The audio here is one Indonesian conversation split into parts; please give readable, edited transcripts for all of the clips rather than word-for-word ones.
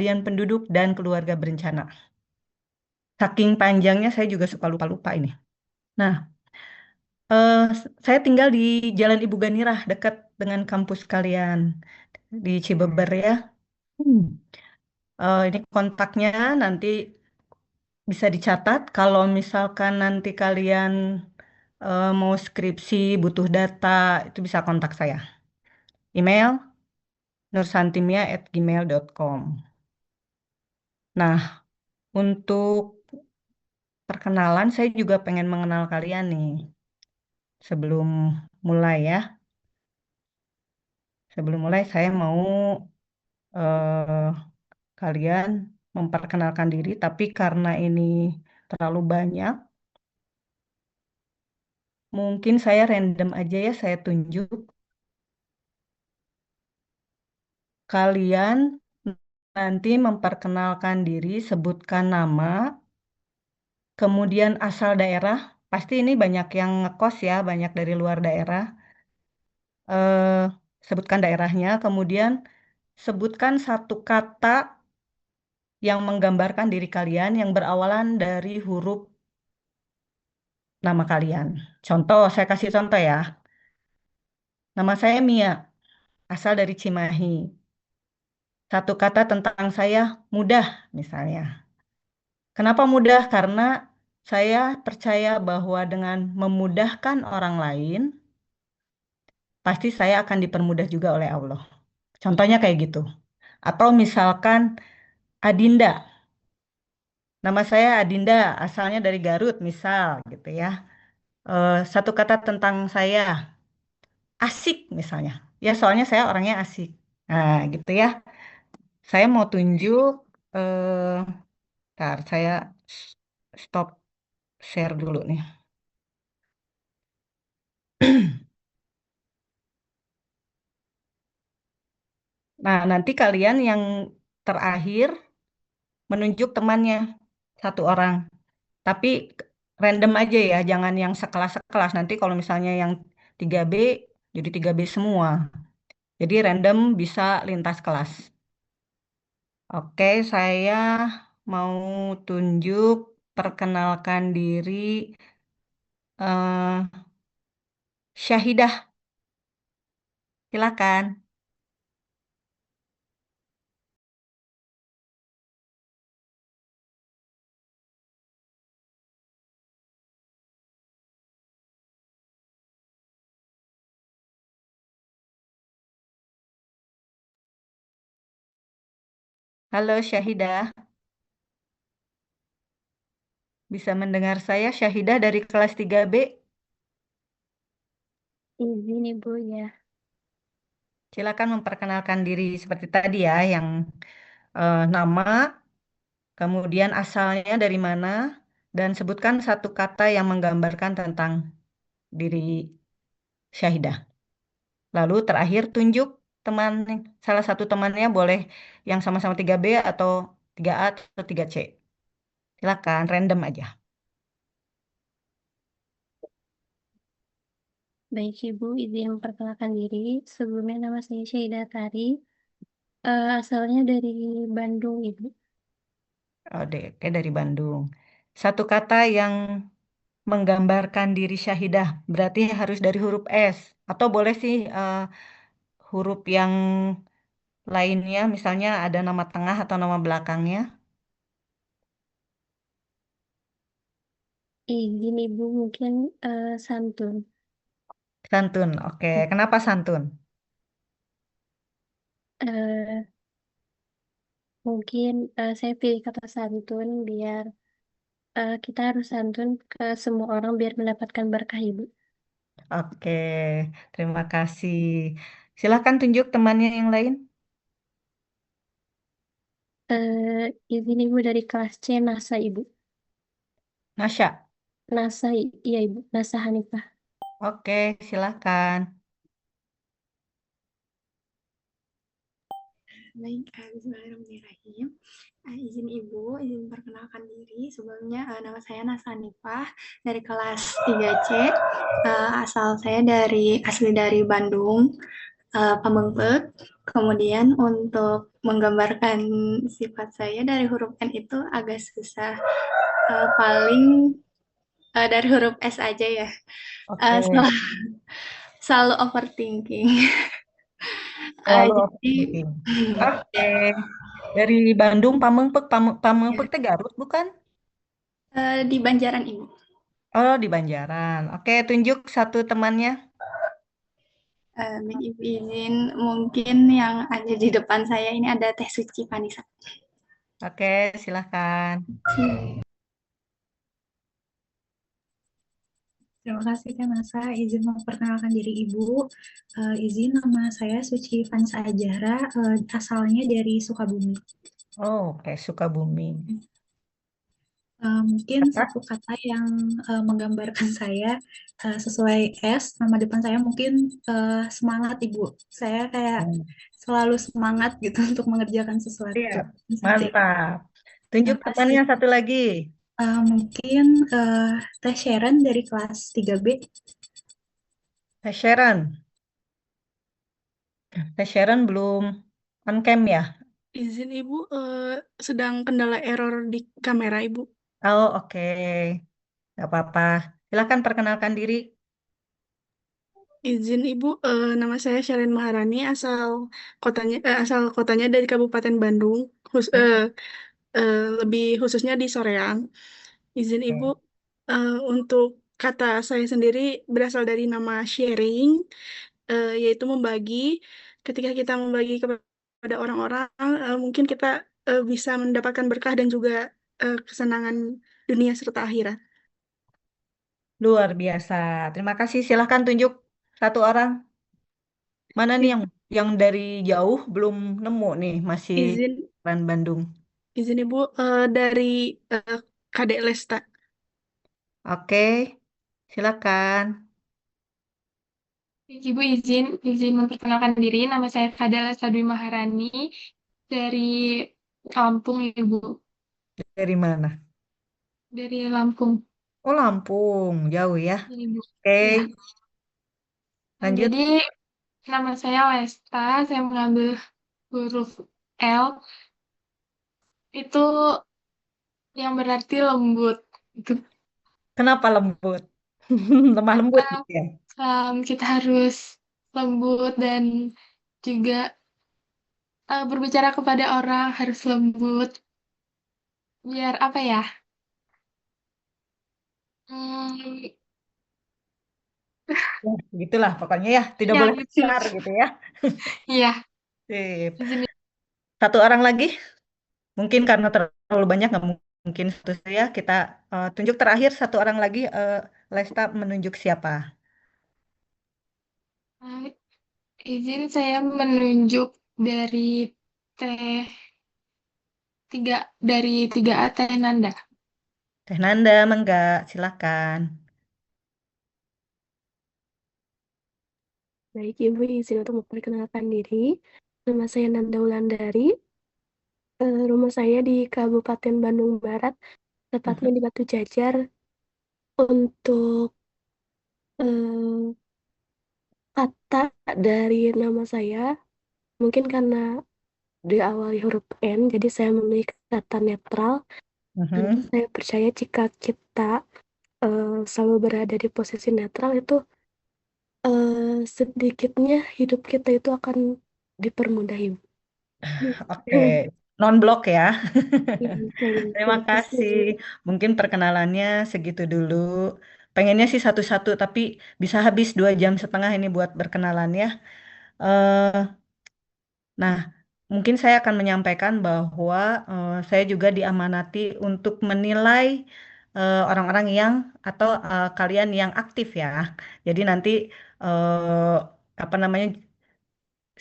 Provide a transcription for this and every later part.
harian penduduk dan keluarga berencana. Saking panjangnya saya juga suka lupa-lupa ini. Nah, saya tinggal di Jalan Ibu Ganirah, dekat dengan kampus kalian di Cibeber ya. Hmm. Ini kontaknya nanti bisa dicatat kalau misalkan nanti kalian mau skripsi, butuh data, itu bisa kontak saya. Email nursantimia@gmail.com. Nah, untuk perkenalan, saya juga pengen mengenal kalian nih. Sebelum mulai ya, sebelum mulai saya mau eh, kalian memperkenalkan diri, tapi karena ini terlalu banyak, mungkin saya random aja ya, saya tunjuk. Kalian nanti memperkenalkan diri, sebutkan nama, kemudian asal daerah. Pasti ini banyak yang ngekos ya, banyak dari luar daerah. Eh, Sebutkan daerahnya, kemudian sebutkan satu kata yang menggambarkan diri kalian yang berawalan dari huruf nama kalian. Contoh, saya kasih contoh ya. Nama saya Mia, asal dari Cimahi. Satu kata tentang saya, mudah misalnya. Kenapa mudah? Karena saya percaya bahwa dengan memudahkan orang lain, pasti saya akan dipermudah juga oleh Allah. Contohnya kayak gitu. Atau misalkan Adinda. Nama saya Adinda, asalnya dari Garut, misal gitu ya. Satu kata tentang saya, asik misalnya. Ya, soalnya saya orangnya asik. Nah, gitu ya. Saya mau tunjuk, ntar saya stop share dulu nih. Nah, nanti kalian yang terakhir menunjuk temannya satu orang. Tapi random aja ya, jangan yang sekelas-sekelas. Nanti kalau misalnya yang 3B, jadi 3B semua. Jadi random bisa lintas kelas. Oke, saya mau tunjuk perkenalkan diri eh, Syahidah. Silakan. Halo Syahidah, bisa mendengar saya Syahidah dari kelas 3B? Izin Ibu ya. Silakan memperkenalkan diri seperti tadi ya, yang nama, kemudian asalnya dari mana, dan sebutkan satu kata yang menggambarkan tentang diri Syahidah. Lalu terakhir tunjuk teman, salah satu temannya boleh yang sama-sama 3B atau 3A atau 3C. Silakan, random aja. Baik Ibu, izin memperkenalkan diri. Sebelumnya nama saya Syahidah Tari. Asalnya dari Bandung Ibu. Oke, dari Bandung. Satu kata yang menggambarkan diri Syahidah berarti harus dari huruf S. Atau boleh sih huruf yang lainnya, misalnya ada nama tengah atau nama belakangnya. Izin Ibu mungkin santun. Santun, oke. Kenapa santun? Eh, Mungkin saya pilih kata santun biar kita harus santun ke semua orang biar mendapatkan berkah Ibu. Oke, terima kasih. Silahkan tunjuk temannya yang lain. Izin Ibu dari kelas C NASA Ibu. Nasya. NASA, iya Ibu. NASA Hanifah. Oke, silahkan. Baik, bismillahirrahmanirrahim. Izin Ibu, izin perkenalkan diri. Sebelumnya nama saya Nasa Nifah dari kelas 3C. Asal saya asli dari Bandung, Pamengpeuk. Kemudian untuk menggambarkan sifat saya dari huruf N itu agak susah. Paling dari huruf S aja ya. Oke, Selalu overthinking. selalu Jadi overthinking. Oke, dari Bandung, Pamengpek, Pamengpek ya, teh Garut bukan? di Banjaran Ibu. Oh, di Banjaran. Oke, tunjuk satu temannya. Ibu izin mungkin yang ada di depan saya ini ada Teh Suci Vanessa. Oke, silahkan. Terima kasih Kak Nasa, izin memperkenalkan diri Ibu. Izin nama saya Suci Vansa Ajara, asalnya dari Sukabumi. Oh, oke, Sukabumi. Mungkin Apa? satu kata yang menggambarkan saya sesuai S, nama depan saya mungkin semangat Ibu. Saya kayak Hmm. selalu semangat gitu untuk mengerjakan Iya, sesuatu. Seperti itu. mantap. Terima Tunjuk kasih. temannya satu lagi. Mungkin Teh Sharon dari kelas 3B. Teh Sharon. Teh Sharon belum on cam ya? Izin Ibu, sedang kendala error di kamera Ibu. Oh, oke. Nggak apa-apa. Silahkan perkenalkan diri. Izin Ibu, nama saya Shalin Maharani, asal kotanya dari Kabupaten Bandung, Hmm, lebih khususnya di Soreang. Izin Ibu, oke. untuk kata saya sendiri berasal dari nama sharing, yaitu membagi. Ketika kita membagi kepada orang-orang, mungkin kita bisa mendapatkan berkah dan juga kesenangan dunia serta akhirat. Luar biasa. Terima kasih. Silahkan tunjuk satu orang. Mana nih I- yang dari jauh belum nemu nih, masih Izin, Ran Bandung. izin Ibu, dari eh, Kadek Lesta. Oke, silakan. Ibu izin memperkenalkan diri. Nama saya Fadala Sadwi Maharani dari Lampung, Ibu. Dari mana? Dari Lampung, Oh, Lampung. Jauh ya. Ibu. Oke, Ya. Nah, lanjut. jadi nama saya Lesta. Saya mengambil huruf L. Itu yang berarti lembut. Itu Kenapa lembut? Lemah lembut Em, gitu ya. kita harus lembut dan juga berbicara kepada orang harus lembut. Biar apa ya? Hmm, Ya, gitulah pokoknya ya. Tidak ya boleh gitu. kasar gitu ya. Iya. Sip. Izin. Satu orang lagi. Mungkin karena terlalu banyak nggak mungkin satu ya. Kita tunjuk terakhir satu orang lagi. Lesta menunjuk siapa? Eh, izin saya menunjuk dari teh tiga dari tiga A Teh Nanda. Teh Nanda, Mangga, silakan. Baik, Ibu izin untuk memperkenalkan diri. Nama saya Nanda Wulandari. Rumah saya di Kabupaten Bandung Barat, tepatnya Mhm, di Batu Jajar. Untuk eh, kata dari nama saya, mungkin karena diawali huruf N, jadi saya memilih kata netral. Karena mhm. saya percaya jika kita selalu berada di posisi netral itu sedikitnya hidup kita itu akan dipermudah, Ibu. Oke, non-blok ya. Iya, betul. Terima Terima kasih, kasih. Ibu. Mungkin perkenalannya segitu dulu. Pengennya sih satu-satu, tapi bisa habis 2,5 jam ini buat berkenalan ya. Eh, nah, mungkin saya akan menyampaikan bahwa saya juga diamanati untuk menilai orang-orang yang atau kalian yang aktif ya. Jadi nanti eh, apa namanya?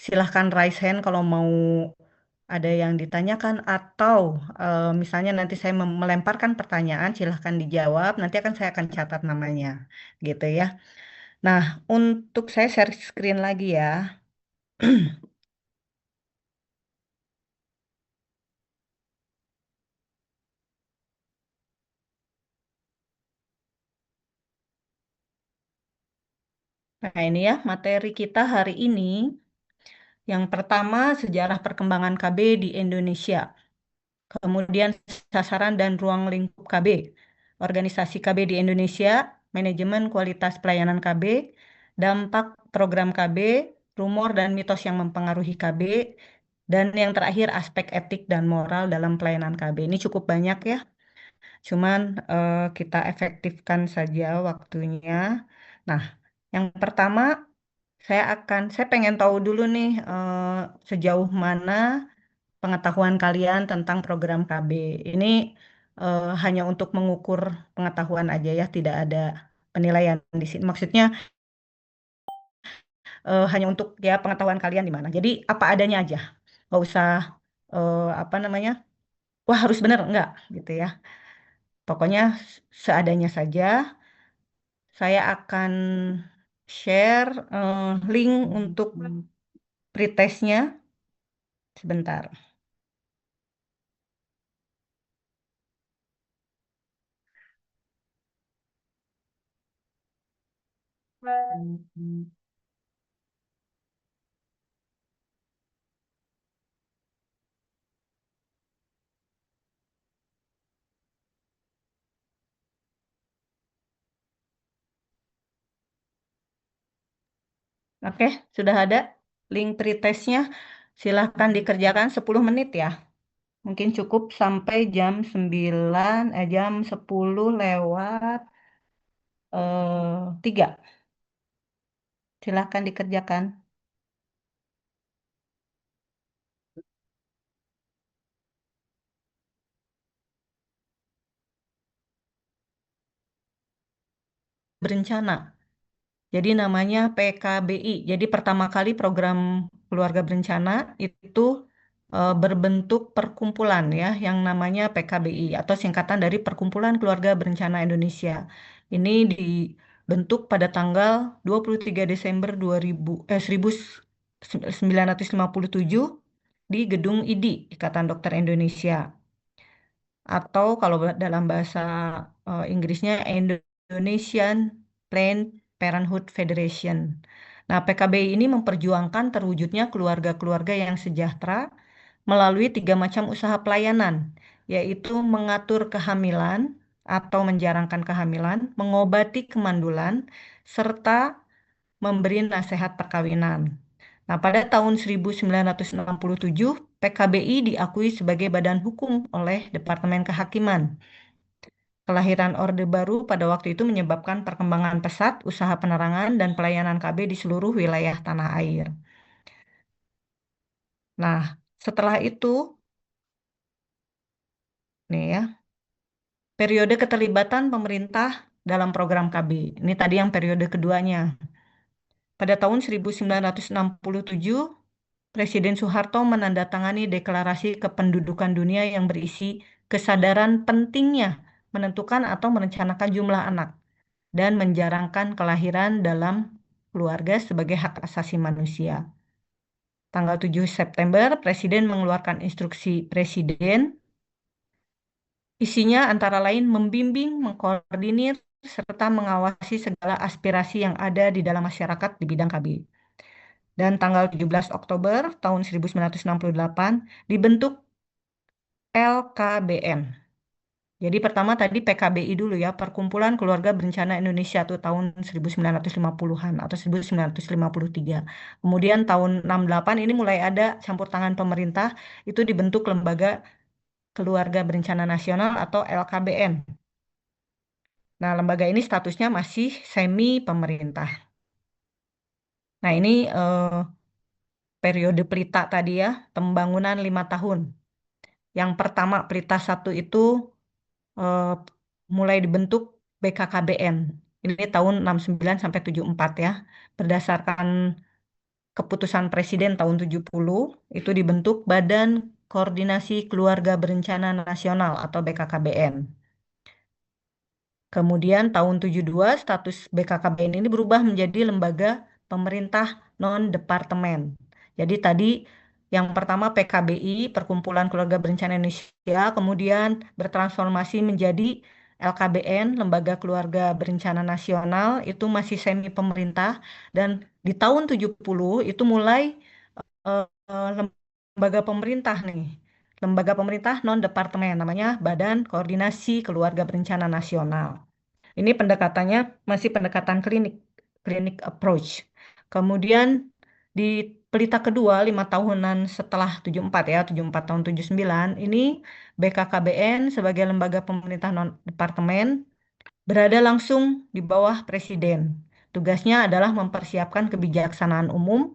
Silahkan raise hand kalau mau ada yang ditanyakan atau misalnya nanti saya melemparkan pertanyaan, silahkan dijawab. Nanti saya akan catat namanya, gitu ya. Nah, untuk saya share screen lagi ya. Nah, ini ya materi kita hari ini Yang pertama, sejarah perkembangan KB di Indonesia. Kemudian sasaran dan ruang lingkup KB. Organisasi KB di Indonesia, manajemen kualitas pelayanan KB, dampak program KB, rumor dan mitos yang mempengaruhi KB, dan yang terakhir aspek etik dan moral dalam pelayanan KB. Ini cukup banyak ya, cuman kita efektifkan saja waktunya. Nah, yang pertama saya pengen tahu dulu nih sejauh mana pengetahuan kalian tentang program KB. Ini hanya untuk mengukur pengetahuan aja ya, tidak ada penilaian di sini. Maksudnya hanya untuk ya pengetahuan kalian di mana. Jadi apa adanya aja, nggak usah apa namanya, wah harus benar enggak gitu ya. Pokoknya seadanya saja. Saya akan share link untuk pretestnya sebentar. Oke, sudah ada link pretestnya. Silahkan dikerjakan 10 menit ya. Mungkin cukup sampai jam 9, jam 10 lewat 3. Silahkan dikerjakan. Berencana. Jadi namanya PKBI. Jadi pertama kali program keluarga berencana itu berbentuk perkumpulan ya, yang namanya PKBI atau singkatan dari Perkumpulan Keluarga Berencana Indonesia. Ini dibentuk pada tanggal 23 Desember 1957 di Gedung IDI, Ikatan Dokter Indonesia. Atau kalau dalam bahasa Inggrisnya Indonesian Planned Parenthood Federation. Nah, PKBI ini memperjuangkan terwujudnya keluarga-keluarga yang sejahtera melalui 3 macam usaha pelayanan, yaitu mengatur kehamilan atau menjarangkan kehamilan, mengobati kemandulan, serta memberi nasihat perkawinan. Nah, pada tahun 1967, PKBI diakui sebagai badan hukum oleh Departemen Kehakiman. Kelahiran Orde Baru pada waktu itu menyebabkan perkembangan pesat usaha penerangan dan pelayanan KB di seluruh wilayah tanah air. Nah, setelah itu, nih ya, periode keterlibatan pemerintah dalam program KB. Ini tadi yang periode keduanya. Pada tahun 1967, Presiden Soeharto menandatangani Deklarasi Kependudukan Dunia yang berisi kesadaran pentingnya menentukan atau merencanakan jumlah anak dan menjarangkan kelahiran dalam keluarga sebagai hak asasi manusia. Tanggal 7 September, Presiden mengeluarkan instruksi Presiden. Isinya antara lain membimbing, mengkoordinir, serta mengawasi segala aspirasi yang ada di dalam masyarakat di bidang KB. Dan tanggal 17 Oktober tahun 1968 dibentuk LKBN. Jadi pertama tadi PKBI dulu ya, Perkumpulan Keluarga Berencana Indonesia tuh tahun 1950-an atau 1953. Kemudian tahun 68 ini mulai ada campur tangan pemerintah, itu dibentuk Lembaga Keluarga Berencana Nasional atau LKBN. Nah, lembaga ini statusnya masih semi pemerintah. Nah, ini periode Pelita tadi ya, pembangunan 5 tahun. Yang pertama Pelita 1 itu eh, mulai dibentuk BKKBN. Ini tahun 69 sampai 74 ya. Berdasarkan keputusan Presiden tahun 70 itu dibentuk Badan Koordinasi Keluarga Berencana Nasional atau BKKBN. Kemudian tahun 72 status BKKBN ini berubah menjadi lembaga pemerintah non-departemen. Jadi tadi yang pertama PKBI, Perkumpulan Keluarga Berencana Indonesia, kemudian bertransformasi menjadi LKBN, Lembaga Keluarga Berencana Nasional, itu masih semi pemerintah, dan di tahun 70 itu mulai lembaga pemerintah nih. Lembaga pemerintah non-departemen, namanya Badan Koordinasi Keluarga Berencana Nasional. Ini pendekatannya masih pendekatan klinik, klinik approach. Kemudian di pelita kedua, 5 tahunan setelah 74 ya, 74 tahun 79, ini BKKBN sebagai lembaga pemerintah non-departemen berada langsung di bawah Presiden. Tugasnya adalah mempersiapkan kebijaksanaan umum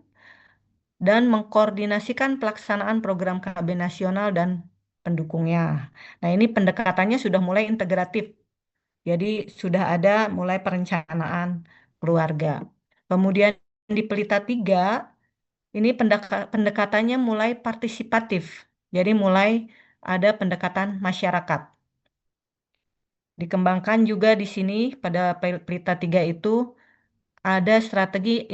dan mengkoordinasikan pelaksanaan program KB nasional dan pendukungnya. Nah, ini pendekatannya sudah mulai integratif. Jadi sudah ada mulai perencanaan keluarga. Kemudian di pelita 3, ini pendekatannya mulai partisipatif. Jadi mulai ada pendekatan masyarakat. Dikembangkan juga di sini pada pelita 3 itu ada strategi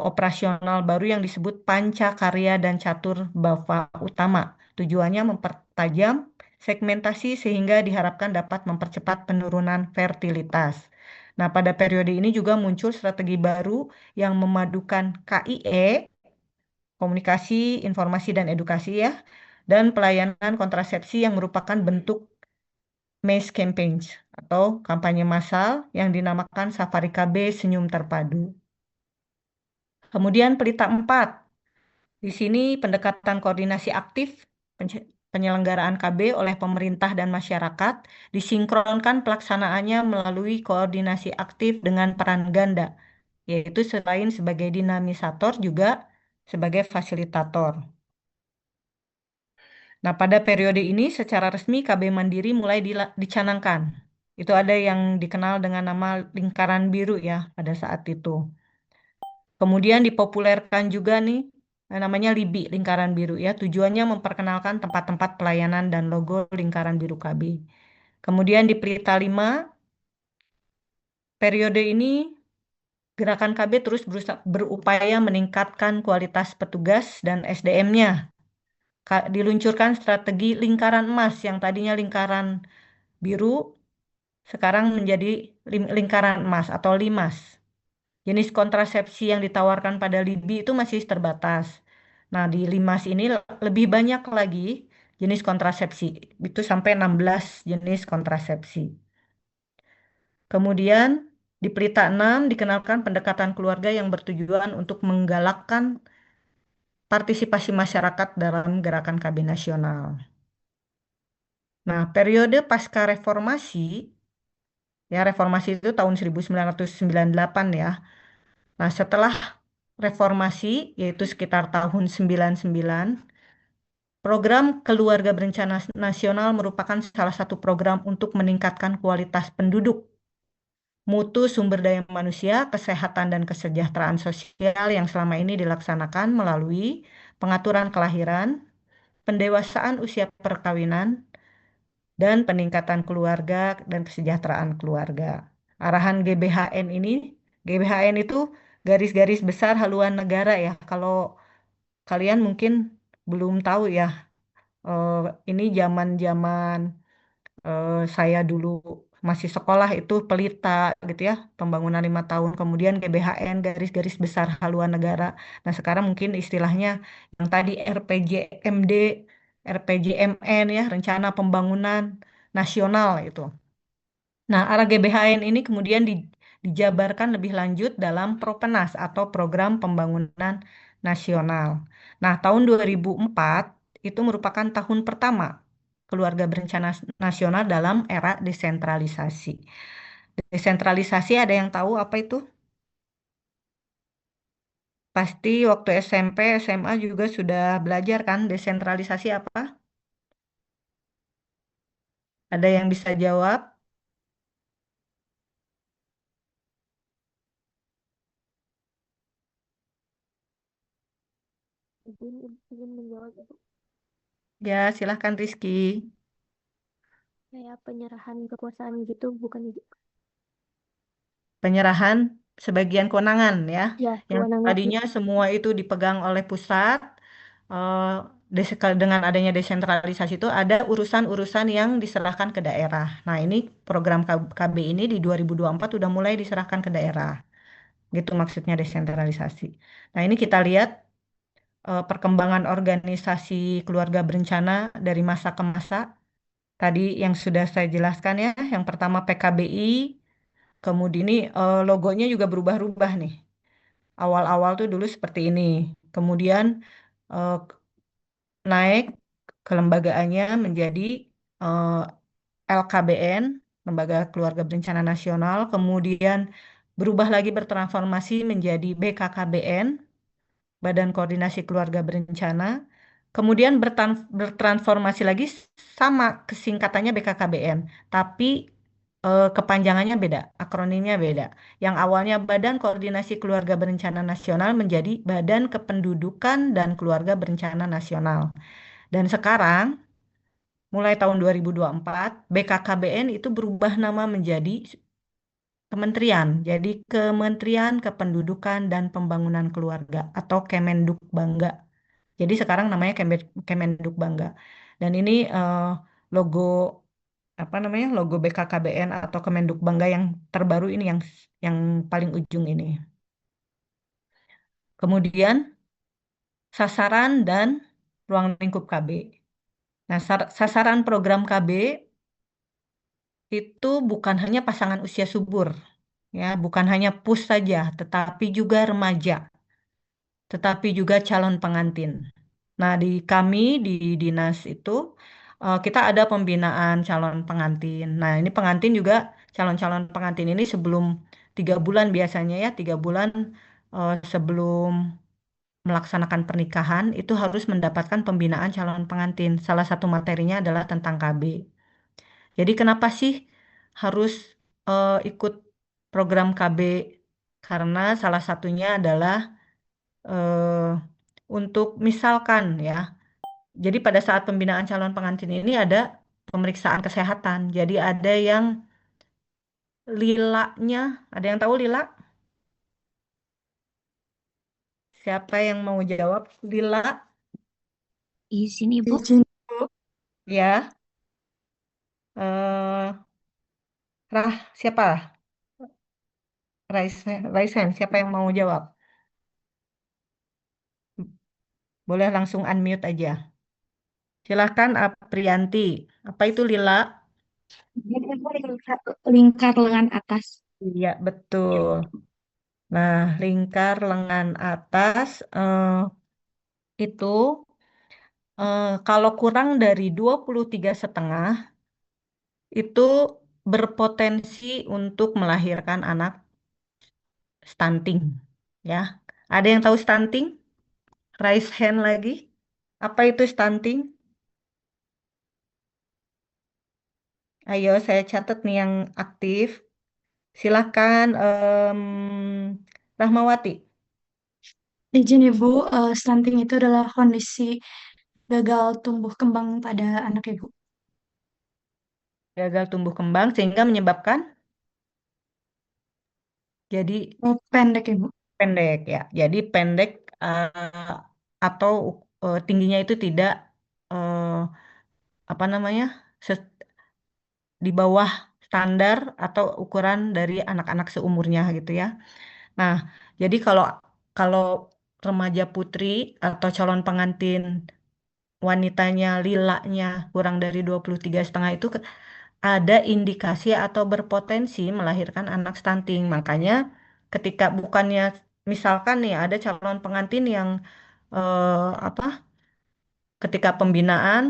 operasional baru yang disebut Pancakarya dan Catur Bava Utama. Tujuannya mempertajam segmentasi sehingga diharapkan dapat mempercepat penurunan fertilitas. Nah, pada periode ini juga muncul strategi baru yang memadukan KIE, komunikasi, informasi, dan edukasi ya, dan pelayanan kontrasepsi yang merupakan bentuk mass campaigns atau kampanye massal yang dinamakan Safari KB Senyum Terpadu. Kemudian pelita 4, di sini pendekatan koordinasi aktif penyelenggaraan KB oleh pemerintah dan masyarakat disinkronkan pelaksanaannya melalui koordinasi aktif dengan peran ganda, yaitu selain sebagai dinamisator juga sebagai fasilitator. Nah, pada periode ini secara resmi KB Mandiri mulai dicanangkan. Itu ada yang dikenal dengan nama lingkaran biru ya pada saat itu. Kemudian dipopulerkan juga nih namanya LIBI, Lingkaran Biru ya. Tujuannya memperkenalkan tempat-tempat pelayanan dan logo Lingkaran Biru KB. Kemudian di pelita 5, periode ini Gerakan KB terus berupaya meningkatkan kualitas petugas dan SDM-nya. Diluncurkan strategi lingkaran emas yang tadinya lingkaran biru, sekarang menjadi lingkaran emas atau LIMAS. Jenis kontrasepsi yang ditawarkan pada LIBI itu masih terbatas. Nah, di LIMAS ini lebih banyak lagi jenis kontrasepsi. Itu sampai 16 jenis kontrasepsi. Kemudian di pelita 6 dikenalkan pendekatan keluarga yang bertujuan untuk menggalakkan partisipasi masyarakat dalam gerakan KB nasional. Nah, periode pasca reformasi, ya reformasi itu tahun 1998 ya. Nah, setelah reformasi, yaitu sekitar tahun 99, program Keluarga Berencana Nasional merupakan salah satu program untuk meningkatkan kualitas penduduk, mutu sumber daya manusia, kesehatan dan kesejahteraan sosial yang selama ini dilaksanakan melalui pengaturan kelahiran, pendewasaan usia perkawinan, dan peningkatan keluarga dan kesejahteraan keluarga. Arahan GBHN ini, GBHN itu garis-garis besar haluan negara ya. Kalau kalian mungkin belum tahu ya, eh, ini zaman-zaman saya dulu masih sekolah itu pelita gitu ya, pembangunan 5 tahun, kemudian GBHN garis-garis besar haluan negara. Nah sekarang mungkin istilahnya yang tadi RPJMD, RPJMN ya, Rencana Pembangunan Nasional itu. Nah, arah GBHN ini kemudian dijabarkan lebih lanjut dalam Propenas atau Program Pembangunan Nasional. Nah, tahun 2004 itu merupakan tahun pertama Keluarga Berencana Nasional dalam era desentralisasi. Desentralisasi ada yang tahu apa itu? Pasti waktu SMP, SMA juga sudah belajar kan desentralisasi apa? Ada yang bisa jawab? Izin menjawab Ibu. Ya, silahkan Rizky. Kayak penyerahan kekuasaan gitu, bukan Ibu? Penyerahan sebagian kewenangan ya, Ya, yang kewenangan. tadinya semua itu dipegang oleh pusat, eh, dengan adanya desentralisasi itu ada urusan-urusan yang diserahkan ke daerah. Nah, ini program KB ini di 2024 udah mulai diserahkan ke daerah. Gitu maksudnya desentralisasi. Nah, ini kita lihat perkembangan organisasi keluarga berencana dari masa ke masa. Tadi yang sudah saya jelaskan ya, yang pertama PKBI, kemudian ini logonya juga berubah-ubah nih. Awal-awal tuh dulu seperti ini. Kemudian eh, naik kelembagaannya menjadi eh, LKBN, Lembaga Keluarga Berencana Nasional, kemudian berubah lagi bertransformasi menjadi BKKBN, Badan Koordinasi Keluarga Berencana, kemudian bertransformasi lagi sama kesingkatannya BKKBN, tapi kepanjangannya beda, akronimnya beda. Yang awalnya Badan Koordinasi Keluarga Berencana Nasional menjadi Badan Kependudukan dan Keluarga Berencana Nasional. Dan sekarang mulai tahun 2024, BKKBN itu berubah nama menjadi kementerian. Jadi Kementerian Kependudukan dan Pembangunan Keluarga atau Kemenduk Bangga. Jadi sekarang namanya Kemenduk Bangga. Dan ini logo apa namanya? Logo BKKBN atau Kemenduk Bangga yang terbaru ini yang paling ujung ini. Kemudian sasaran dan ruang lingkup KB. Nah, sasaran program KB itu bukan hanya pasangan usia subur, ya, bukan hanya PUS saja, tetapi juga remaja, tetapi juga calon pengantin. Nah, di kami di dinas itu kita ada pembinaan calon pengantin. Nah, ini pengantin juga calon-calon pengantin ini sebelum 3 bulan biasanya ya, 3 bulan sebelum melaksanakan pernikahan itu harus mendapatkan pembinaan calon pengantin. Salah satu materinya adalah tentang KB. Jadi kenapa sih harus ikut program KB? Karena salah satunya adalah eh, untuk misalkan ya. Jadi pada saat pembinaan calon pengantin ini ada pemeriksaan kesehatan. Jadi ada yang lilanya, ada yang tahu lila? Siapa yang mau jawab? Lila, Izin Ibu. Izin, Bu. ya. Eh, siapa? Raisen, siapa yang mau jawab? Boleh langsung unmute aja. Silahkan Aprianti. Apa itu lila? Lingkar lengan atas. Iya, betul. Nah, lingkar lengan atas itu kalau kurang dari 23,5 itu berpotensi untuk melahirkan anak stunting. Ya, ada yang tahu stunting? Raise hand lagi. Apa itu stunting? Ayo, saya catat nih yang aktif. Silahkan Rahmawati. Izin Ibu, stunting itu adalah kondisi gagal tumbuh kembang pada anak Ibu. Gagal tumbuh kembang sehingga menyebabkan jadi Pendek Ibu. pendek ya. Jadi pendek atau tingginya itu tidak eh, apa namanya di bawah standar atau ukuran dari anak-anak seumurnya gitu ya. Nah, jadi kalau kalau remaja putri atau calon pengantin wanitanya lilanya kurang dari 23,5 itu ada indikasi atau berpotensi melahirkan anak stunting. Makanya ketika bukannya misalkan nih ada calon pengantin yang apa ketika pembinaan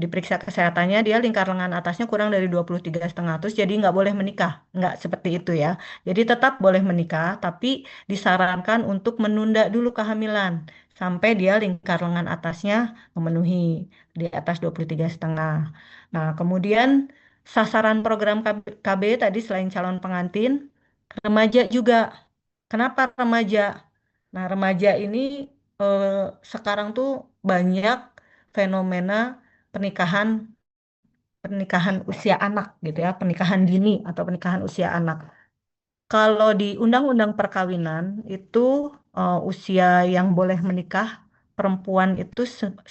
diperiksa kesehatannya dia lingkar lengan atasnya kurang dari 23,5 terus jadi nggak boleh menikah. Nggak seperti itu ya. Jadi tetap boleh menikah tapi disarankan untuk menunda dulu kehamilan sampai dia lingkar lengan atasnya memenuhi di atas 23,5. Nah, kemudian sasaran program KB tadi selain calon pengantin, remaja juga. Kenapa remaja? Nah, remaja ini eh, sekarang tuh banyak fenomena pernikahan pernikahan usia anak gitu ya, pernikahan dini atau pernikahan usia anak. Kalau di Undang-Undang Perkawinan itu usia yang boleh menikah perempuan itu 19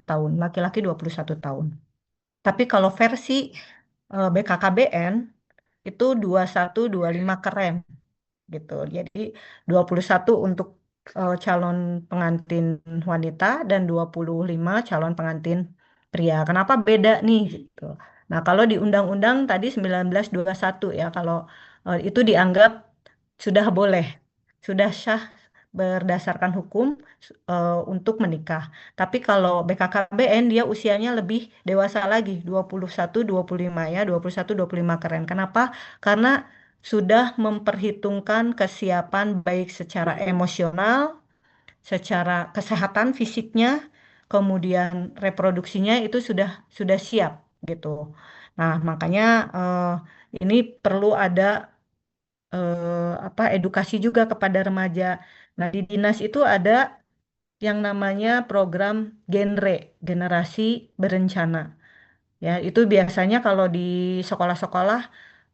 tahun, laki-laki 21 tahun. Tapi kalau versi BKKBN itu 21 25 keren gitu. Jadi 21 untuk calon pengantin wanita dan 25 calon pengantin pria. Kenapa beda nih gitu. Nah, kalau di undang-undang tadi 1921 ya, kalau itu dianggap sudah boleh, sudah syah berdasarkan hukum untuk menikah. Tapi kalau BKKBN dia usianya lebih dewasa lagi, 21, 25 ya, 21, 25 keren. Kenapa? Karena sudah memperhitungkan kesiapan baik secara emosional, secara kesehatan fisiknya, kemudian reproduksinya itu sudah siap gitu. Nah, makanya ini perlu ada edukasi juga kepada remaja. Nah, di dinas itu ada yang namanya program generasi berencana. Ya, itu biasanya kalau di sekolah-sekolah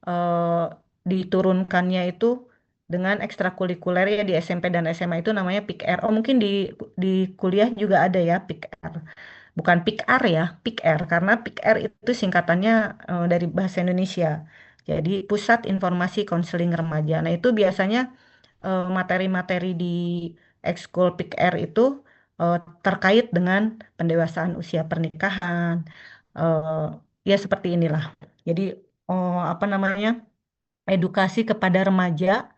eh, diturunkannya itu dengan ekstrakurikuler ya di SMP dan SMA itu namanya PIKR. Oh, mungkin di kuliah juga ada ya PIKR. Bukan PIKR ya, PIKR karena PIKR itu singkatannya dari bahasa Indonesia. Jadi Pusat Informasi Konseling Remaja. Nah, itu biasanya materi-materi di ekskul PIKR itu eh, terkait dengan pendewasaan usia pernikahan. eh, Ya seperti inilah. Jadi apa namanya? Edukasi kepada remaja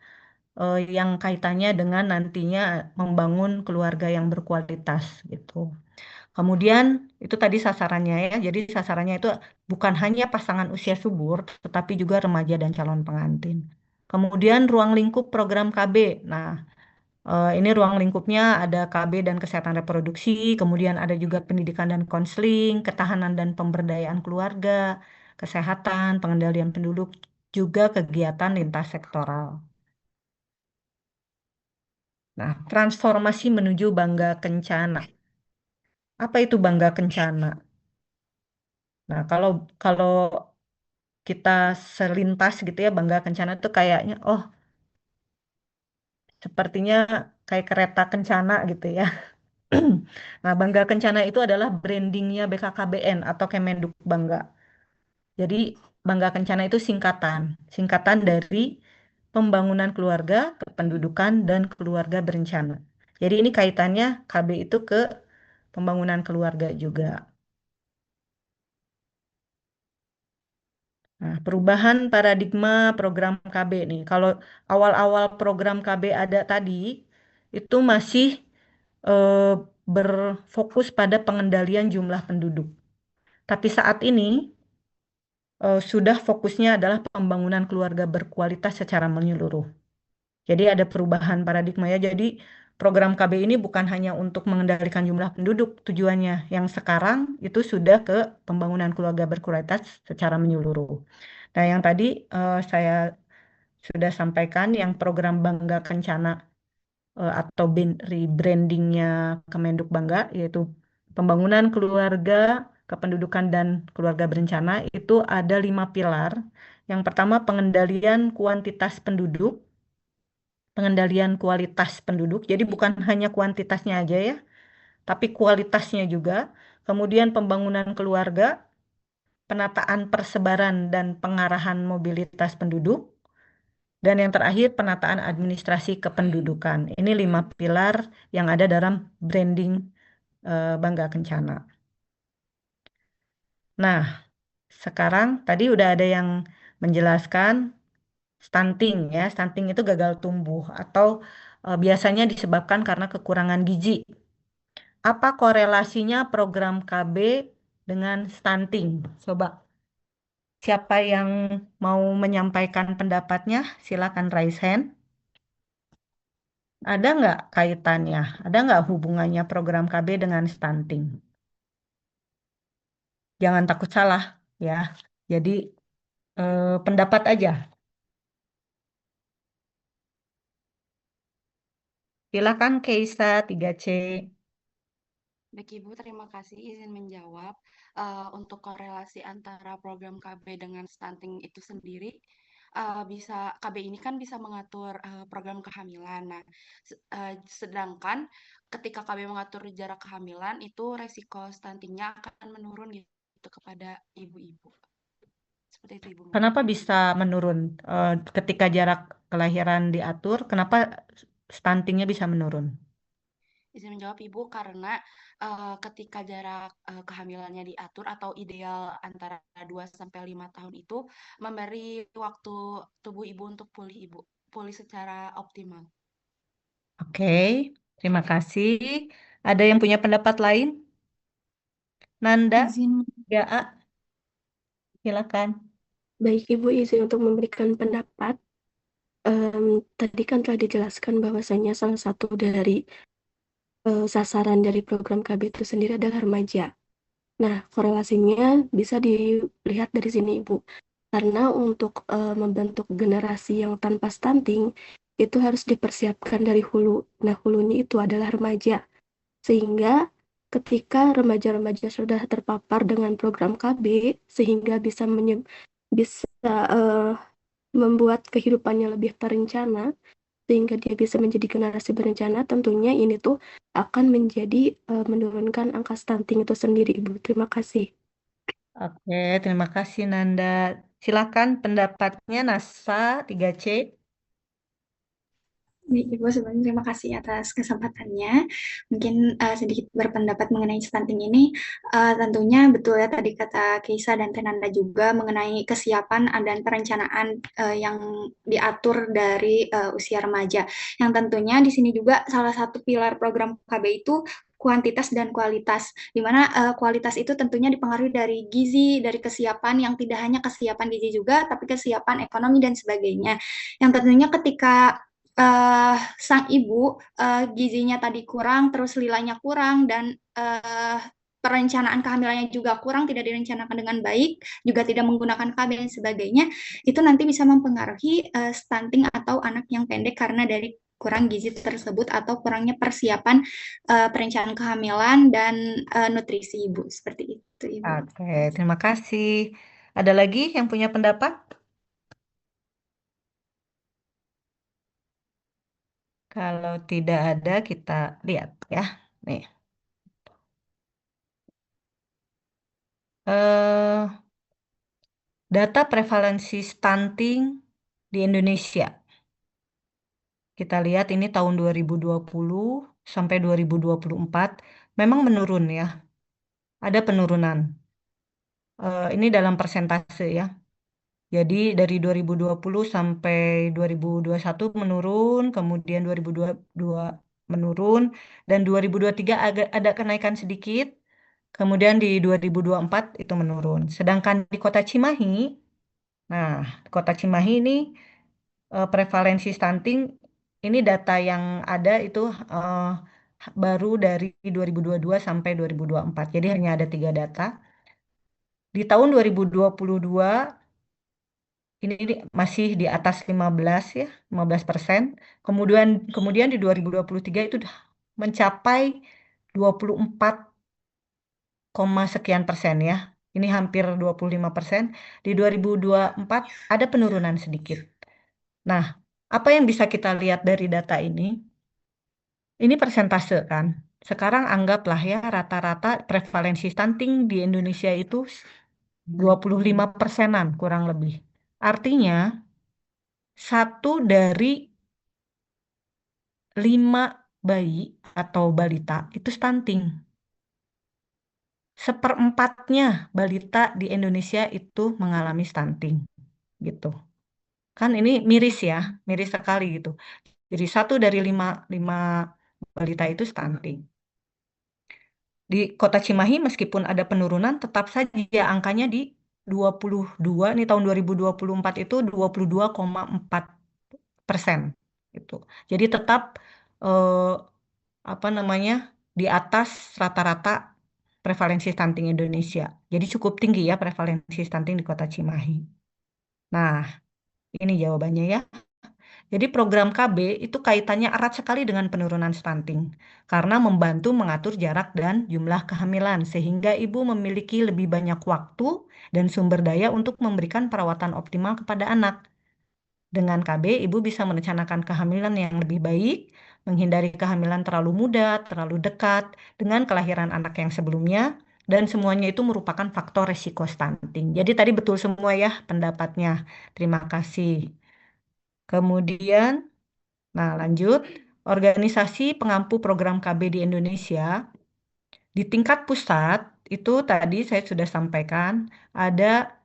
yang kaitannya dengan nantinya membangun keluarga yang berkualitas gitu. Kemudian itu tadi sasarannya ya. Jadi sasarannya itu bukan hanya pasangan usia subur, tetapi juga remaja dan calon pengantin. Kemudian ruang lingkup program KB. Nah, ini ruang lingkupnya ada KB dan kesehatan reproduksi, kemudian ada juga pendidikan dan konseling, ketahanan dan pemberdayaan keluarga, kesehatan, pengendalian penduduk, juga kegiatan lintas sektoral. Nah, transformasi menuju Bangga Kencana. Apa itu Bangga Kencana? Nah, kalau kalau kita selintas gitu ya Bangga Kencana itu kayaknya oh sepertinya kayak kereta kencana gitu ya. Nah, Bangga Kencana itu adalah brandingnya BKKBN atau Kemenduk Bangga. Jadi Bangga Kencana itu singkatan dari pembangunan keluarga, kependudukan, dan keluarga berencana. Jadi ini kaitannya KB itu ke pembangunan keluarga juga. Nah, perubahan paradigma program KB nih. Kalau awal-awal program KB ada tadi, itu masih eh, berfokus pada pengendalian jumlah penduduk. Tapi saat ini sudah fokusnya adalah pembangunan keluarga berkualitas secara menyeluruh. Jadi ada perubahan paradigma ya. Jadi program KB ini bukan hanya untuk mengendalikan jumlah penduduk tujuannya. Yang sekarang itu sudah ke pembangunan keluarga berkualitas secara menyeluruh. Nah, yang tadi saya sudah sampaikan yang program Bangga Kencana atau rebrandingnya Kemenduk Bangga, yaitu pembangunan keluarga, kependudukan, dan keluarga berencana, itu ada 5 pilar. Yang pertama, pengendalian kuantitas penduduk, pengendalian kualitas penduduk, jadi bukan hanya kuantitasnya aja ya, tapi kualitasnya juga. Kemudian pembangunan keluarga, penataan persebaran dan pengarahan mobilitas penduduk, dan yang terakhir penataan administrasi kependudukan. Ini 5 pilar yang ada dalam branding Bangga Kencana. Nah, sekarang tadi udah ada yang menjelaskan stunting ya. Stunting itu gagal tumbuh atau biasanya disebabkan karena kekurangan gizi. Apa korelasinya program KB dengan stunting? Coba siapa yang mau menyampaikan pendapatnya? Silakan raise hand. Ada nggak kaitannya? Ada nggak hubungannya program KB dengan stunting? Jangan takut salah ya. Jadi pendapat aja. Silakan Keisa 3C. Baik Ibu, terima kasih izin menjawab. Untuk korelasi antara program KB dengan stunting itu sendiri, bisa KB ini kan bisa mengatur program kehamilan. Nah, sedangkan ketika KB mengatur jarak kehamilan, itu resiko stuntingnya akan menurun gitu kepada ibu-ibu. Seperti itu Ibu. Kenapa bisa menurun ketika jarak kelahiran diatur? Kenapa stuntingnya bisa menurun? Izin menjawab Ibu karena ketika jarak kehamilannya diatur atau ideal antara 2 sampai 5 tahun itu memberi waktu tubuh Ibu untuk pulih secara optimal. Oke, terima kasih. Ada yang punya pendapat lain? Nanda, Izin Gaa, silakan. Baik, Ibu izin untuk memberikan pendapat. Tadi kan telah dijelaskan bahwasanya salah satu dari sasaran dari program KB itu sendiri adalah remaja. Nah, korelasinya bisa dilihat dari sini, Ibu. Karena untuk membentuk generasi yang tanpa stunting, itu harus dipersiapkan dari hulu. Nah, hulunya itu adalah remaja. Sehingga ketika remaja-remaja sudah terpapar dengan program KB, sehingga bisa eh, membuat kehidupannya lebih terencana, sehingga dia bisa menjadi generasi berencana, tentunya ini tuh akan menjadi menurunkan angka stunting itu sendiri, Ibu. Terima kasih. Oke, terima kasih Nanda. Silakan pendapatnya NASA 3C. Baik, Ibu, sebelumnya terima kasih atas kesempatannya. Mungkin sedikit berpendapat mengenai stunting ini. Tentunya betul ya tadi kata Keisa dan Tenanda juga mengenai kesiapan dan perencanaan yang diatur dari usia remaja. Yang tentunya di sini juga salah satu pilar program KB itu kuantitas dan kualitas, di mana kualitas itu tentunya dipengaruhi dari gizi, dari kesiapan yang tidak hanya kesiapan gizi juga, tapi kesiapan ekonomi dan sebagainya. Yang tentunya ketika sang ibu gizinya tadi kurang, terus lilanya kurang, dan perencanaan kehamilannya juga kurang, tidak direncanakan dengan baik, juga tidak menggunakan KB dan sebagainya, itu nanti bisa mempengaruhi stunting atau anak yang pendek karena dari kurang gizi tersebut atau kurangnya persiapan perencanaan kehamilan dan nutrisi ibu. Seperti itu, Ibu. Oke, terima kasih. Ada lagi yang punya pendapat? Kalau tidak ada, kita lihat ya. Nih. Eh, data prevalensi stunting di Indonesia. Kita lihat ini tahun 2020 sampai 2024 memang menurun ya. Ada penurunan. Ini dalam persentase ya. Jadi dari 2020 sampai 2021 menurun, kemudian 2022 menurun, dan 2023 agak ada kenaikan sedikit, kemudian di 2024 itu menurun. Sedangkan di Kota Cimahi, nah Kota Cimahi ini prevalensi stunting, ini data yang ada itu baru dari 2022 sampai 2024. Jadi hanya ada 3 data. Di tahun 2022 ini masih di atas 15 ya, 15%. Kemudian kemudian di 2023 itu mencapai 24, sekian persen ya. Ini hampir 25%. Di 2024 ada penurunan sedikit. Nah, apa yang bisa kita lihat dari data ini? Ini persentase kan. Sekarang anggaplah ya rata-rata prevalensi stunting di Indonesia itu 25%-an kurang lebih. Artinya, satu dari 5 bayi atau balita itu stunting. Seperempatnya balita di Indonesia itu mengalami stunting, gitu. Kan ini miris ya, miris sekali gitu. Jadi satu dari lima balita itu stunting. Di Kota Cimahi meskipun ada penurunan, tetap saja angkanya di 22, nih tahun 2024 itu 22,4%. Gitu. Jadi tetap eh, apa namanya di atas rata-rata prevalensi stunting Indonesia. Jadi cukup tinggi ya prevalensi stunting di Kota Cimahi. Nah, ini jawabannya ya. Jadi program KB itu kaitannya erat sekali dengan penurunan stunting karena membantu mengatur jarak dan jumlah kehamilan sehingga ibu memiliki lebih banyak waktu dan sumber daya untuk memberikan perawatan optimal kepada anak. Dengan KB, ibu bisa merencanakan kehamilan yang lebih baik, menghindari kehamilan terlalu muda, terlalu dekat dengan kelahiran anak yang sebelumnya, dan semuanya itu merupakan faktor resiko stunting. Jadi tadi betul semua ya pendapatnya. Terima kasih. Kemudian, nah lanjut, organisasi pengampu program KB di Indonesia. Di tingkat pusat, itu tadi saya sudah sampaikan, ada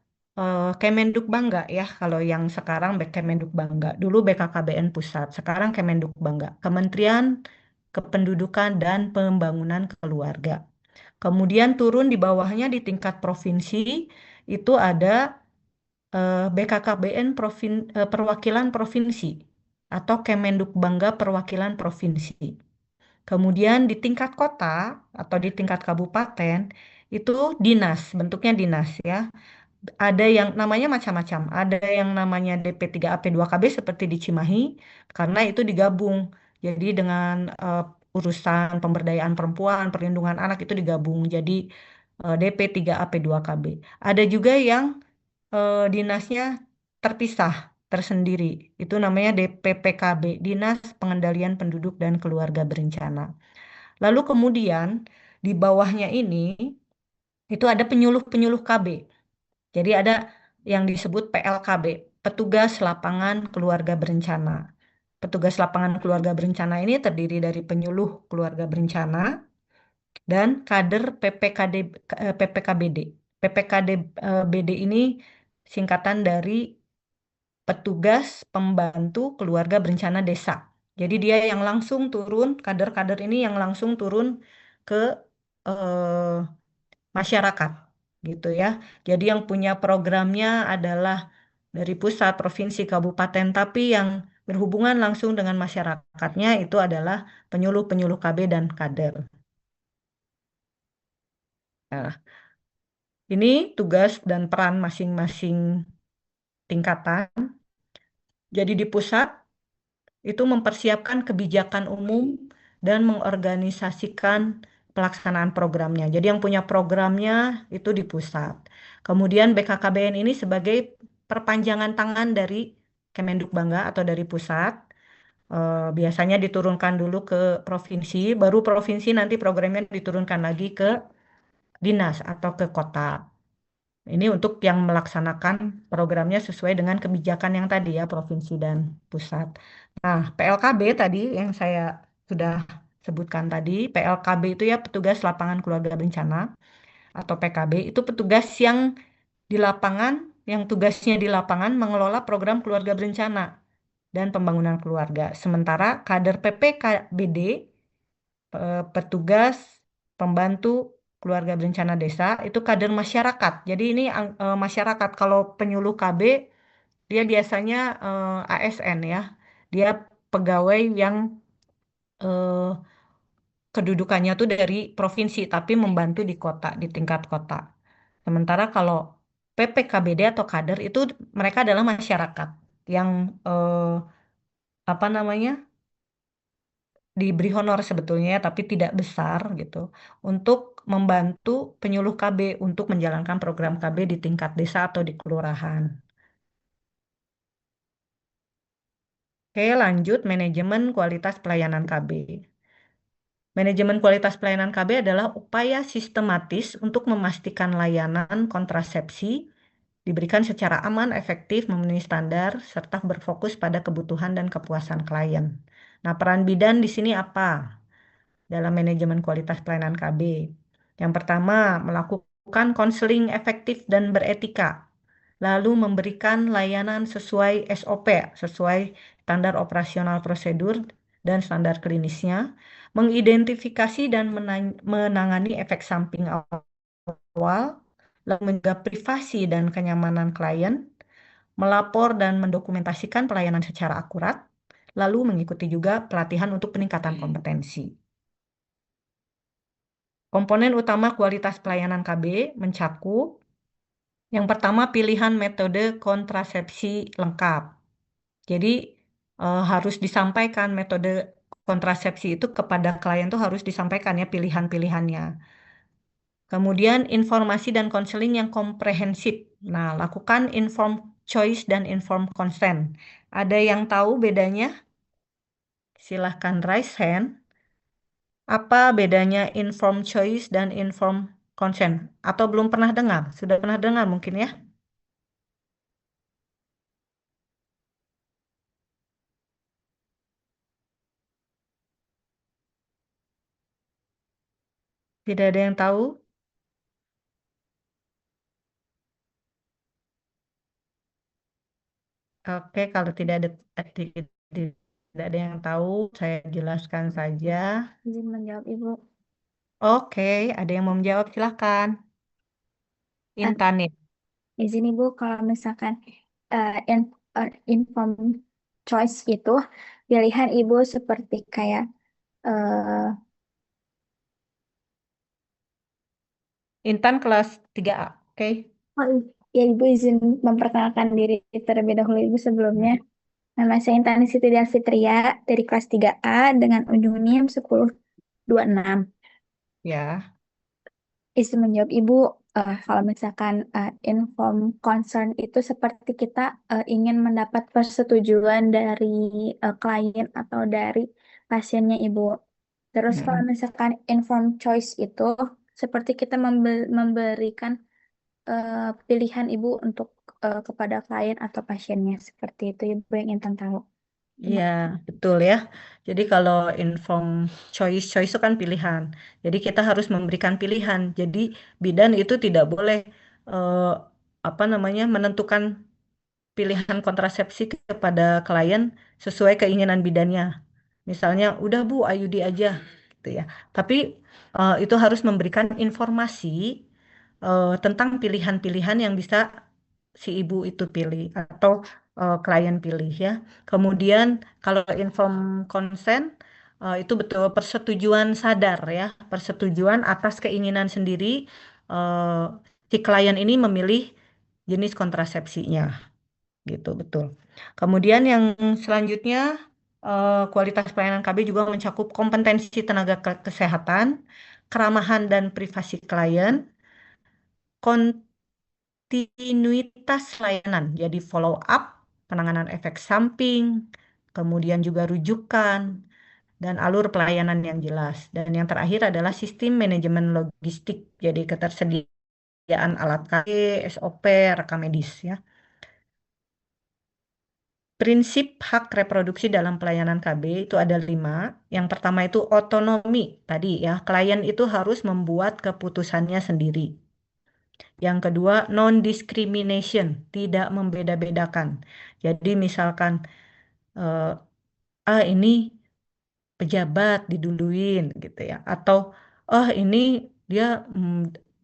Kemenduk Bangga ya, kalau yang sekarang Kemenduk Bangga. Dulu BKKBN Pusat, sekarang Kemenduk Bangga. Kementerian Kependudukan dan Pembangunan Keluarga. Kemudian turun di bawahnya di tingkat provinsi, itu ada BKKBN Perwakilan Provinsi atau Kemenduk Bangga Perwakilan Provinsi. Kemudian di tingkat kota atau di tingkat kabupaten itu dinas, bentuknya dinas ya. Ada yang namanya macam-macam. Ada yang namanya DP3AP2KB seperti di Cimahi karena itu digabung. Jadi dengan urusan pemberdayaan perempuan, perlindungan anak itu digabung. Jadi DP3AP2KB. Ada juga yang dinasnya terpisah, tersendiri. Itu namanya DPPKB, Dinas Pengendalian Penduduk dan Keluarga Berencana. Lalu kemudian di bawahnya ini itu ada penyuluh-penyuluh KB. Jadi ada yang disebut PLKB, Petugas Lapangan Keluarga Berencana. Petugas Lapangan Keluarga Berencana ini terdiri dari penyuluh keluarga berencana dan kader PPKBD. PPKBD ini singkatan dari Petugas Pembantu Keluarga Berencana Desa. Jadi dia yang langsung turun, kader-kader ini yang langsung turun ke eh, masyarakat gitu ya. Jadi yang punya programnya adalah dari pusat, provinsi, kabupaten, tapi yang berhubungan langsung dengan masyarakatnya itu adalah penyuluh-penyuluh KB dan kader. Nah, ini tugas dan peran masing-masing tingkatan. Jadi di pusat itu mempersiapkan kebijakan umum dan mengorganisasikan pelaksanaan programnya. Jadi yang punya programnya itu di pusat. Kemudian BKKBN ini sebagai perpanjangan tangan dari Kemenduk Bangga atau dari pusat. Biasanya diturunkan dulu ke provinsi, baru provinsi nanti programnya diturunkan lagi ke dinas atau ke kota. Ini untuk yang melaksanakan programnya sesuai dengan kebijakan yang tadi ya, provinsi dan pusat. Nah, PLKB tadi yang saya sudah sebutkan tadi, PLKB itu ya petugas lapangan keluarga berencana atau PKB itu petugas yang di lapangan, yang tugasnya di lapangan mengelola program keluarga berencana dan pembangunan keluarga. Sementara kader PPKBD, petugas pembantu keluarga berencana desa itu kader masyarakat. Jadi ini masyarakat kalau penyuluh KB dia biasanya ASN ya. Dia pegawai yang eh, kedudukannya tuh dari provinsi tapi membantu di kota, di tingkat kota. Sementara kalau PPKBD atau kader itu mereka adalah masyarakat yang apa namanya? Diberi honor sebetulnya tapi tidak besar gitu untuk membantu penyuluh KB untuk menjalankan program KB di tingkat desa atau di kelurahan. Oke, lanjut manajemen kualitas pelayanan KB. Manajemen kualitas pelayanan KB adalah upaya sistematis untuk memastikan layanan kontrasepsi diberikan secara aman, efektif, memenuhi standar, serta berfokus pada kebutuhan dan kepuasan klien. Nah, peran bidan di sini apa? Dalam manajemen kualitas pelayanan KB. Yang pertama, melakukan konseling efektif dan beretika, lalu memberikan layanan sesuai SOP, sesuai standar operasional prosedur dan standar klinisnya, mengidentifikasi dan menangani efek samping awal, lalu menjaga privasi dan kenyamanan klien, melapor dan mendokumentasikan pelayanan secara akurat, lalu mengikuti juga pelatihan untuk peningkatan kompetensi. Komponen utama kualitas pelayanan KB mencakup yang pertama pilihan metode kontrasepsi lengkap. Jadi harus disampaikan metode kontrasepsi itu kepada klien tuh harus disampaikan ya pilihan-pilihannya. Kemudian informasi dan konseling yang komprehensif. Nah, lakukan informed choice dan informed consent. Ada yang tahu bedanya? Silahkan raise hand. Apa bedanya informed choice dan informed consent? Atau belum pernah dengar? Sudah pernah dengar mungkin ya? Tidak ada yang tahu? Oke, kalau tidak ada yang tahu, saya jelaskan saja. Izin menjawab Ibu. Oke, ada yang mau menjawab, silahkan. Eh, Intan ya. izin Ibu kalau misalkan inform choice itu pilihan Ibu seperti kayak eh Intan kelas 3A. Oke. oh, ya Ibu izin memperkenalkan diri terlebih dahulu Ibu sebelumnya. Nama saya Intan Siti Fitria dari kelas 3A dengan ujung NIM 1026. Ya. Izin menjawab Ibu, kalau misalkan inform concern itu seperti kita ingin mendapat persetujuan dari klien atau dari pasiennya Ibu. Terus kalau Mm. misalkan inform choice itu seperti kita memberikan pilihan Ibu untuk kepada klien atau pasiennya. Seperti itu Ibu yang ingin tahu. Iya, betul ya. Jadi kalau inform choice itu kan pilihan. Jadi kita harus memberikan pilihan. Jadi bidan itu tidak boleh eh, apa namanya menentukan pilihan kontrasepsi kepada klien sesuai keinginan bidannya. Misalnya, udah Bu, IUD aja, gitu ya. Tapi itu harus memberikan informasi tentang pilihan-pilihan yang bisa si ibu itu pilih atau klien pilih ya. Kemudian kalau inform consent itu betul persetujuan sadar ya, persetujuan atas keinginan sendiri eh, si klien ini memilih jenis kontrasepsinya gitu betul. Kemudian yang selanjutnya kualitas pelayanan KB juga mencakup kompetensi tenaga kesehatan, keramahan dan privasi klien, kontinuitas layanan, jadi follow up, penanganan efek samping, kemudian juga rujukan, dan alur pelayanan yang jelas. Dan yang terakhir adalah sistem manajemen logistik, jadi ketersediaan alat KP, SOP, rekam medis ya. Prinsip hak reproduksi dalam pelayanan KB itu ada 5. Yang pertama itu otonomi. Tadi ya, klien itu harus membuat keputusannya sendiri. Yang kedua, non-discrimination, tidak membeda-bedakan. Jadi misalkan, eh, ini pejabat diduluin gitu ya. Atau, ini dia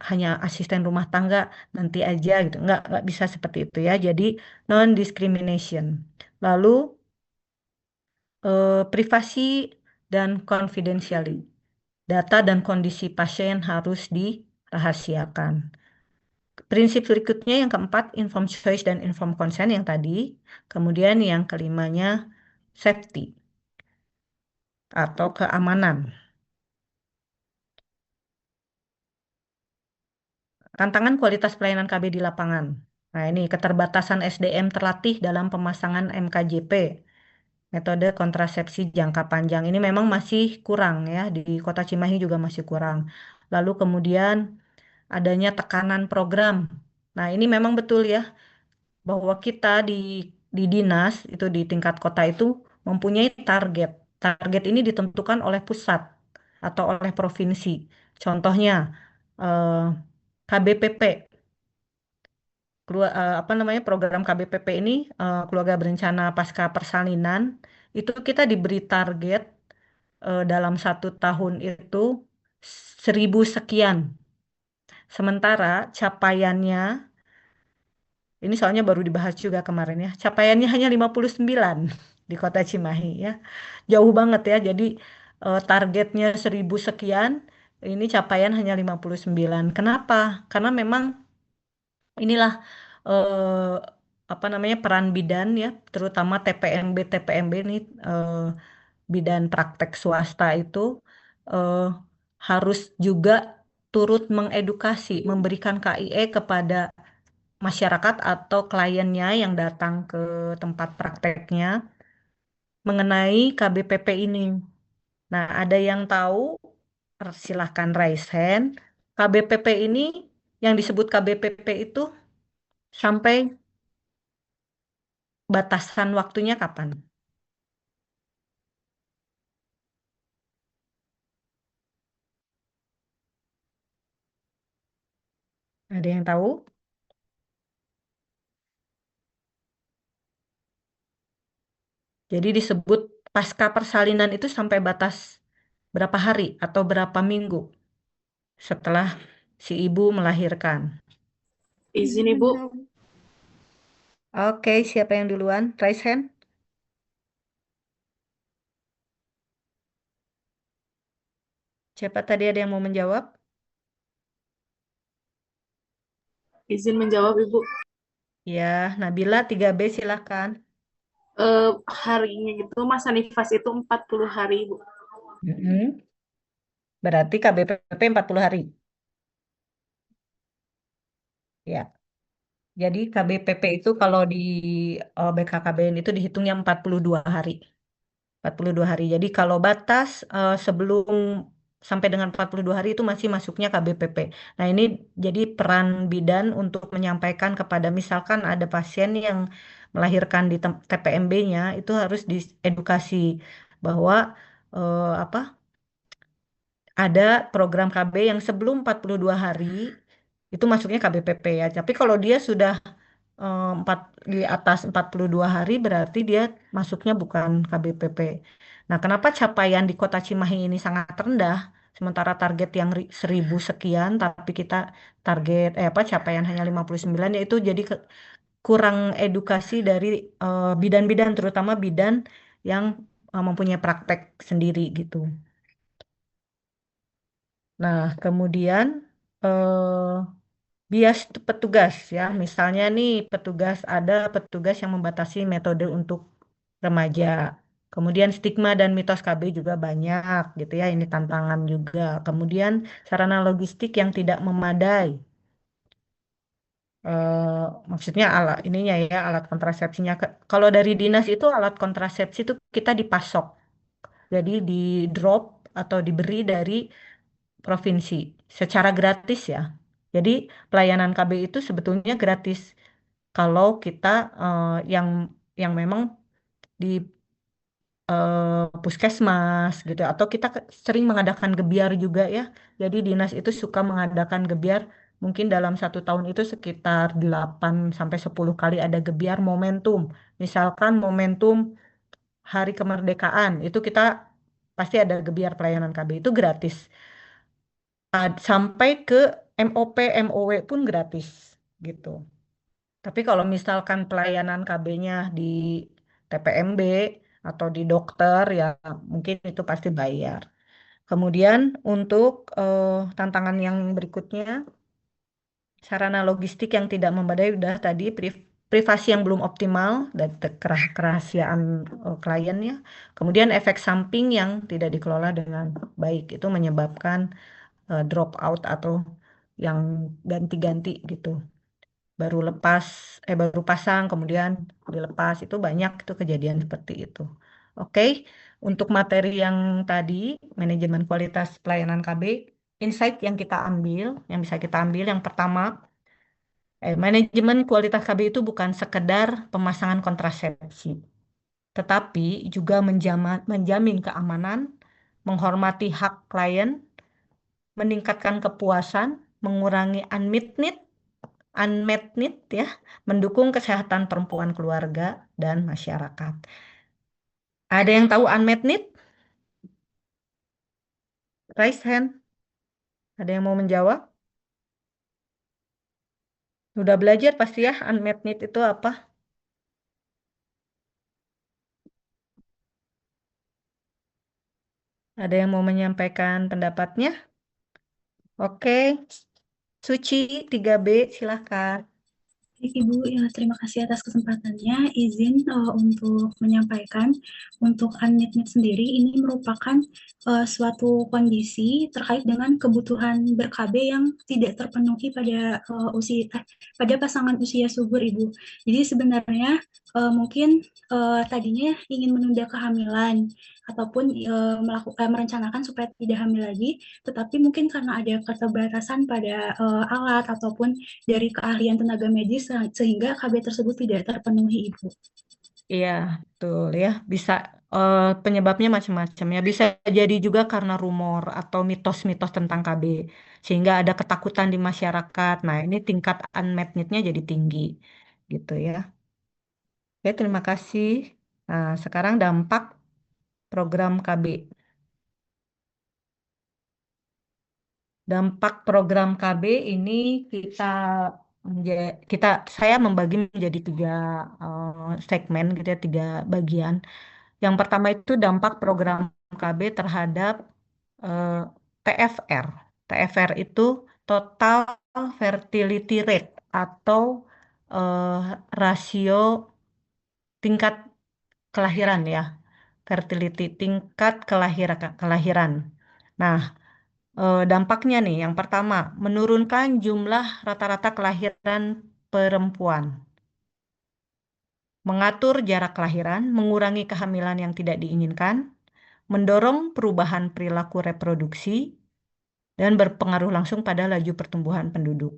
hanya asisten rumah tangga, nanti aja gitu. Nggak bisa seperti itu ya. Jadi non-discrimination. Lalu, privasi dan confidentiality. Data dan kondisi pasien harus dirahasiakan. Prinsip berikutnya yang keempat, informed choice dan informed consent yang tadi. Kemudian yang kelimanya, safety atau keamanan. Tantangan kualitas pelayanan KB di lapangan. Nah ini keterbatasan SDM terlatih dalam pemasangan MKJP, metode kontrasepsi jangka panjang. Ini memang masih kurang ya, di Kota Cimahi juga masih kurang. Lalu kemudian adanya tekanan program. Nah ini memang betul ya, bahwa kita di dinas itu di tingkat kota itu mempunyai target. Target ini ditentukan oleh pusat atau oleh provinsi. Contohnya eh, KBPP, apa namanya program KBPP ini keluarga berencana pasca persalinan itu kita diberi target dalam 1 tahun itu 1.000 sekian. Sementara capaiannya ini soalnya baru dibahas juga kemarin ya. Capaiannya hanya 59 di Kota Cimahi ya. Jauh banget ya. Jadi targetnya 1.000 sekian, ini capaian hanya 59. Kenapa? Karena memang inilah eh, apa namanya peran bidan ya, terutama TPMB ini eh, bidan praktek swasta itu eh, harus juga turut mengedukasi, memberikan KIE kepada masyarakat atau kliennya yang datang ke tempat prakteknya mengenai KBPP ini. Nah, ada yang tahu? Silahkan raise hand. KBPP ini, yang disebut KBPP itu sampai batasan waktunya kapan? Ada yang tahu? Jadi disebut pasca persalinan itu sampai batas berapa hari atau berapa minggu setelah si ibu melahirkan. Izin Ibu. Oke, siapa yang duluan? Raise hand. Siapa tadi ada yang mau menjawab? Izin menjawab Ibu. Ya, Nabila 3B silahkan. Harinya itu masa nifas itu 40 hari Ibu. Mm-mm. Berarti KBPP 40 hari. Ya. Jadi KBPP itu kalau di BKKBN itu dihitungnya 42 hari. 42 hari. Jadi kalau batas sebelum sampai dengan 42 hari itu masih masuknya KBPP. Nah, ini jadi peran bidan untuk menyampaikan kepada misalkan ada pasien yang melahirkan di TPMB-nya itu harus diedukasi bahwa apa ada program KB yang sebelum 42 hari itu masuknya KBPP ya. Tapi kalau dia sudah di atas 42 hari berarti dia masuknya bukan KBPP. Nah, kenapa capaian di Kota Cimahi ini sangat rendah? Sementara target yang 1000 sekian, tapi kita target apa capaian hanya 59, yaitu jadi kurang edukasi dari bidan-bidan, terutama bidan yang mempunyai praktek sendiri gitu. Nah, kemudian eh, bias petugas ya, misalnya nih ada petugas yang membatasi metode untuk remaja. Kemudian stigma dan mitos KB juga banyak gitu ya, ini tantangan juga. Kemudian sarana logistik yang tidak memadai. Maksudnya alat ininya ya, alat kontrasepsinya. Kalau dari dinas itu alat kontrasepsi itu kita dipasok. Jadi di drop atau diberi dari provinsi secara gratis ya. Jadi pelayanan KB itu sebetulnya gratis kalau kita yang memang di puskesmas gitu atau kita sering mengadakan gebiar juga ya. Jadi dinas itu suka mengadakan gebiar mungkin dalam 1 tahun itu sekitar 8 sampai 10 kali ada gebiar momentum. Misalkan momentum Hari Kemerdekaan itu kita pasti ada gebiar pelayanan KB itu gratis. Sampai ke MOP, MOW pun gratis gitu. Tapi kalau misalkan pelayanan KB-nya di TPMB atau di dokter ya mungkin itu pasti bayar. Kemudian untuk tantangan yang berikutnya, sarana logistik yang tidak memadai udah tadi privasi yang belum optimal dan kerahasiaan kliennya. Kemudian efek samping yang tidak dikelola dengan baik itu menyebabkan drop out atau yang ganti-ganti gitu. Baru pasang kemudian dilepas itu banyak itu kejadian seperti itu. Oke, untuk materi yang tadi manajemen kualitas pelayanan KB, insight yang bisa kita ambil yang pertama, manajemen kualitas KB itu bukan sekedar pemasangan kontrasepsi, tetapi juga menjamin keamanan, menghormati hak klien, meningkatkan kepuasan, mengurangi unmet need ya, mendukung kesehatan perempuan keluarga dan masyarakat. Ada yang tahu unmet need? Raise hand. Ada yang mau menjawab? Udah belajar pasti ya unmet need itu apa? Ada yang mau menyampaikan pendapatnya? Oke, Suci 3B silahkan. Baik, Ibu, ya, terima kasih atas kesempatannya. Izin untuk menyampaikan, untuk unmet need sendiri ini merupakan suatu kondisi terkait dengan kebutuhan ber-KB yang tidak terpenuhi pada pasangan usia subur, Ibu. Jadi sebenarnya mungkin tadinya ingin menunda kehamilan ataupun merencanakan supaya tidak hamil lagi, tetapi mungkin karena ada keterbatasan pada alat ataupun dari keahlian tenaga medis sehingga KB tersebut tidak terpenuhi, Ibu. Iya, betul ya. Bisa penyebabnya macam-macam ya. Bisa jadi juga karena rumor atau mitos-mitos tentang KB, sehingga ada ketakutan di masyarakat. Nah, ini tingkat unmet need-nya jadi tinggi, gitu ya. Oke, terima kasih. Nah, sekarang dampak program KB. Dampak program KB ini kita saya membagi menjadi tiga segmen gitu ya, tiga bagian. Yang pertama itu dampak program KB terhadap eh, TFR. TFR itu total fertility rate atau eh, rasio tingkat kelahiran ya. Fertility tingkat kelahiran. Nah, dampaknya nih yang pertama menurunkan jumlah rata-rata kelahiran perempuan. Mengatur jarak kelahiran, mengurangi kehamilan yang tidak diinginkan, mendorong perubahan perilaku reproduksi, dan berpengaruh langsung pada laju pertumbuhan penduduk.